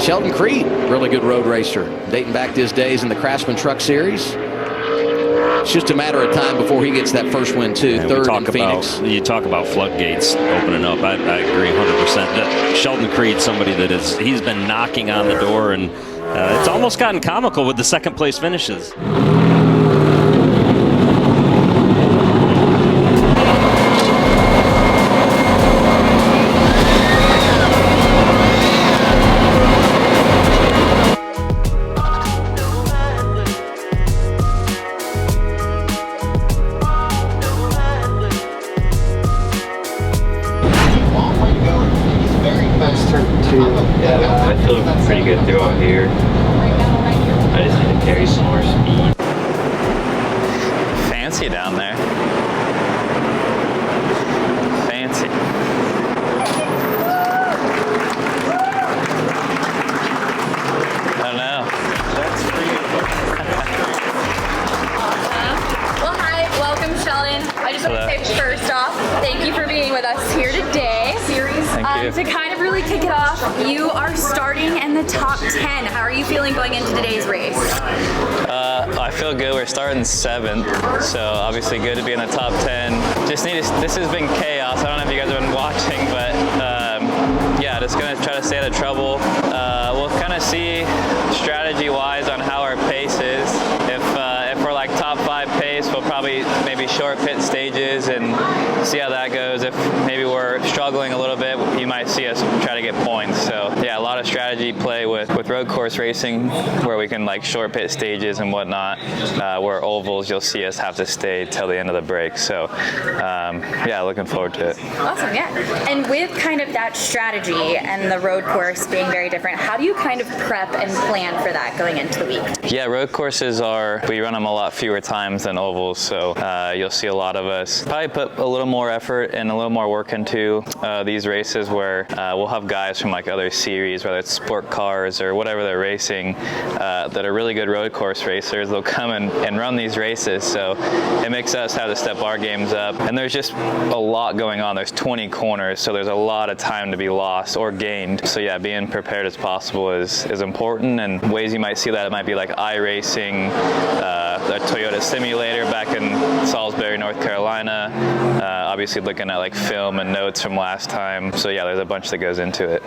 Sheldon Creed, really good road racer, dating back to his days in the Craftsman Truck Series. It's just a matter of time before he gets that first win, too. And third in Phoenix. You talk about floodgates opening up. I agree 100%. Sheldon Creed, somebody that he's been knocking on the door, and it's almost gotten comical with the second place finishes. I feel pretty good throughout here. I just need to carry some more speed. Fancy down there. Fancy. I don't know. That's pretty Well, hi, welcome, Sheldon. I just want to say first off, thank you for being with us here today. Thank you. To kind of really kick it off, you are starting in the top 10. How are you feeling going into today's race? I feel good. We're starting 7th, so obviously good to be in the top 10. Just need to, this has been chaos. I don't know if you guys have been watching, but yeah, just gonna try to stay out of trouble. We'll kind of see strategy-wise on how our pace is. If we're like top 5 pace, we'll probably maybe short pit stages and see how that goes. If maybe we're struggling a little bit, you might see us try to get points. So yeah, a lot of strategy play with road course racing, where we can like short pit stages and whatnot. Where ovals, you'll see us have to stay till the end of the break. So yeah, looking forward to it. Awesome, yeah. And with kind of that strategy and the road course being very different, how do you kind of prep and plan for that going into the week? Yeah, road courses we run them a lot fewer times than ovals, so you'll see a lot of us probably put a little more effort and a little more work into these races, where we'll have guys from like other series, whether it's sport cars or whatever they're racing, that are really good road course racers. They'll come and run these races, so it makes us have to step our games up. And there's just a lot going on. There's 20 corners, so there's a lot of time to be lost or gained. So yeah, being prepared as possible is important. And ways you might see that, it might be like iRacing, the Toyota simulator back in Salisbury, North Carolina. Obviously looking at like film and notes from last time. So yeah, there's a bunch that goes into it.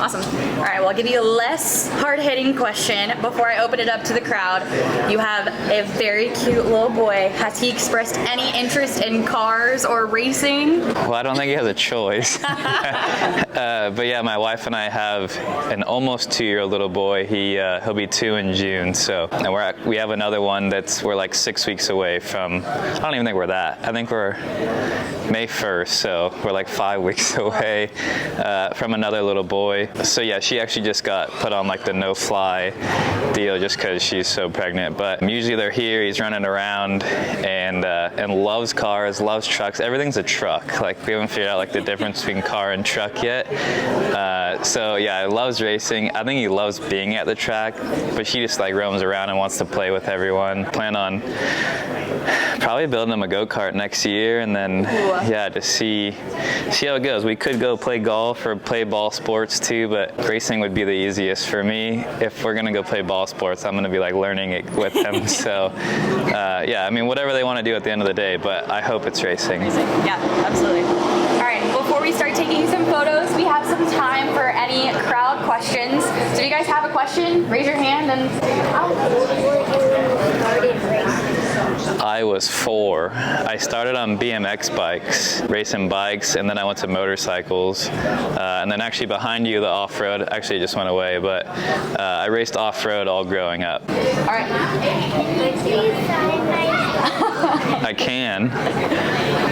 Awesome. All right, well, I'll give you a less hard-hitting question before I open it up to the crowd. You have a very cute little boy. Has he expressed any interest in cars or racing? Well, I don't think he has a choice. But yeah, my wife and I have an almost 2-year-old little boy. He'll be 2 in June. So, and we have another one we're like 6 weeks away from. I don't even think we're that. I think we're May 1st, so we're like 5 weeks away from another little boy. So yeah, she actually just got put on like the no-fly deal just because she's so pregnant. But usually they're here. He's running around and loves cars, loves trucks. Everything's a truck. Like we haven't figured out like the difference between car and truck yet. So yeah, he loves racing. I think he loves being at the track, but she just like roams around and wants to play with everyone. Plan on probably building him a go-kart next year, and then yeah, to see how it goes. We could go play golf or play ball sports too, but racing would be the easiest for me. If we're gonna go play ball sports, I'm gonna be like learning it with him. So yeah, I mean, whatever they want to do at the end of the day, but I hope it's racing. Yeah, absolutely. All right, before we start taking some photos, we have some time for any crowd questions. So if you guys have a question, raise your hand and I was 4. I started on BMX bikes, racing bikes, and then I went to motorcycles. And then actually behind you, the off-road, actually it just went away, but I raced off-road all growing up. all right. I can.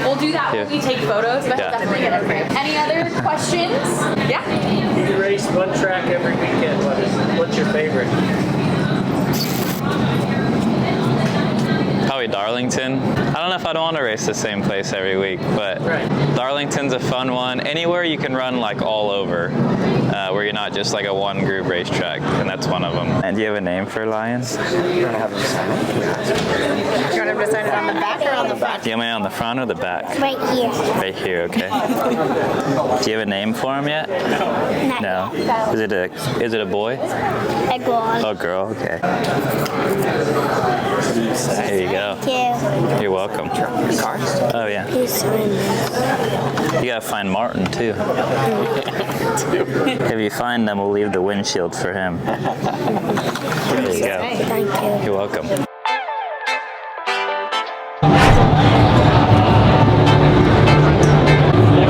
We'll do that when we take photos, but Yeah. definitely get it framed. Any other questions? Yeah? You race one track every weekend. What's your favorite? Probably Darlington. I don't know if I'd want to race the same place every week, but Darlington's a fun one. Anywhere you can run like all over, where you're not just like a one group racetrack, and that's one of them. And do you have a name for Lions? Do you want him to sign it on the back or on the front? Do you want me on the front or the back? Right here. Right here, okay. Do you have a name for him yet? No. Is it a boy? A girl. Oh, girl, okay. There you go. Thank you. You're welcome. Oh yeah. Please sign this. You gotta find Martin too. If you find them, we'll leave the windshield for him. There you go. Thank you. You're welcome.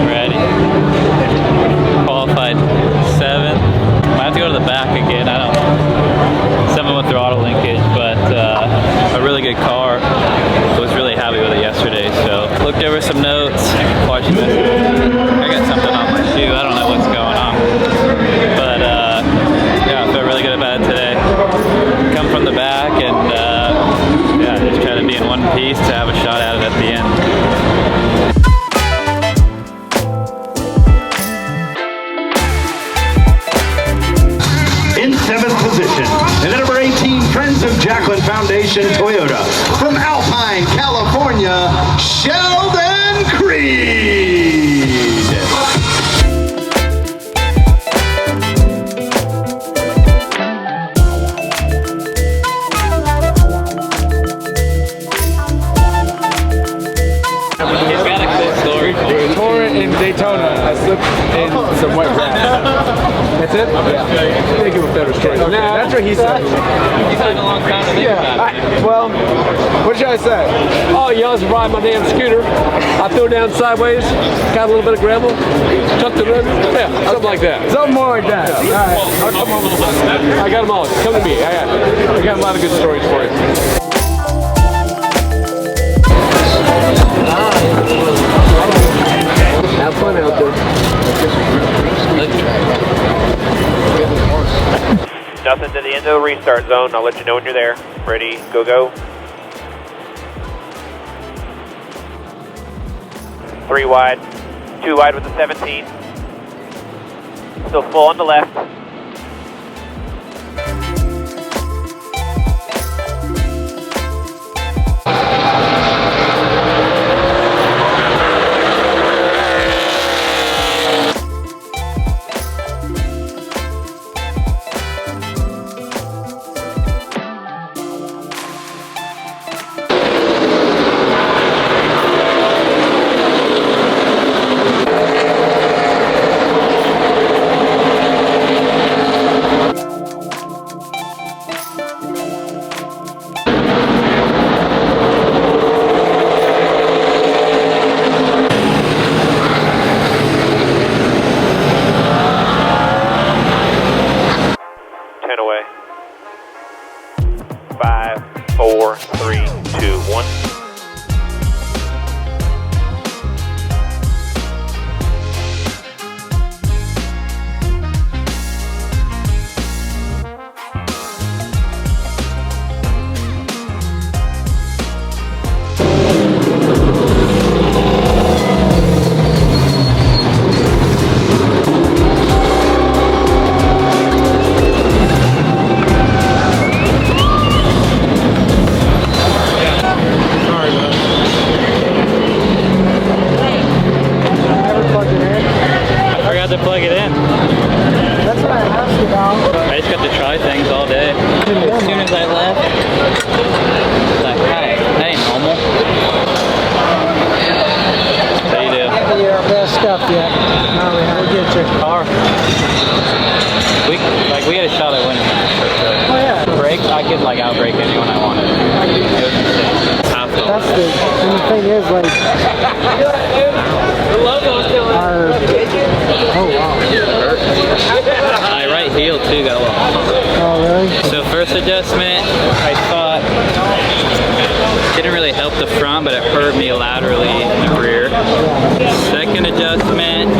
Ready? Qualified 7th. I have to go to the back again. I don't. 7 with throttle linkage, but a really good car. I was really happy with it yesterday. So looked over some notes, watching this. I got something on my shoe. I don't know what's going on, but yeah, I felt really good about it today. Come from the back and yeah, just try to be in one piece to have a shot at it at the end. In 7th position, and number 18, Friends of Jacqueline Foundation Toyota. From Alpine, California, Sheldon Creed. He's got a cool story for it. Tore it in Daytona. I slipped in some wet grass. That's it? Yeah. Think of a better story. Okay, that's what he said. He's had a long time to think about it. Well, what did I say? Oh, yeah, I was riding my damn scooter. I threw it down sideways, got a little bit of gravel, tucked it in. Yeah, something like that. Something more like that. All right. I got them all. Come to me. I got a lot of good stories for you. Have fun out there. Nothing to the end of the restart zone. I'll let you know when you're there. Ready, go, go. 3 wide, 2 wide with the 17. Still full on the left. I just got to try things all day. As soon as I left, it's like, hey, that ain't normal. How you do? Your best stuff yet. No, we haven't. We'll get your Car. We had a shot at winning that for sure. Oh yeah. Brakes, I could like outbrake anyone I wanted. It was insane. That's and the thing is, like, oh wow. My right heel too got a little. Oh really? So first adjustment, I thought didn't really help the front, but it hurt me laterally in the rear. Second adjustment,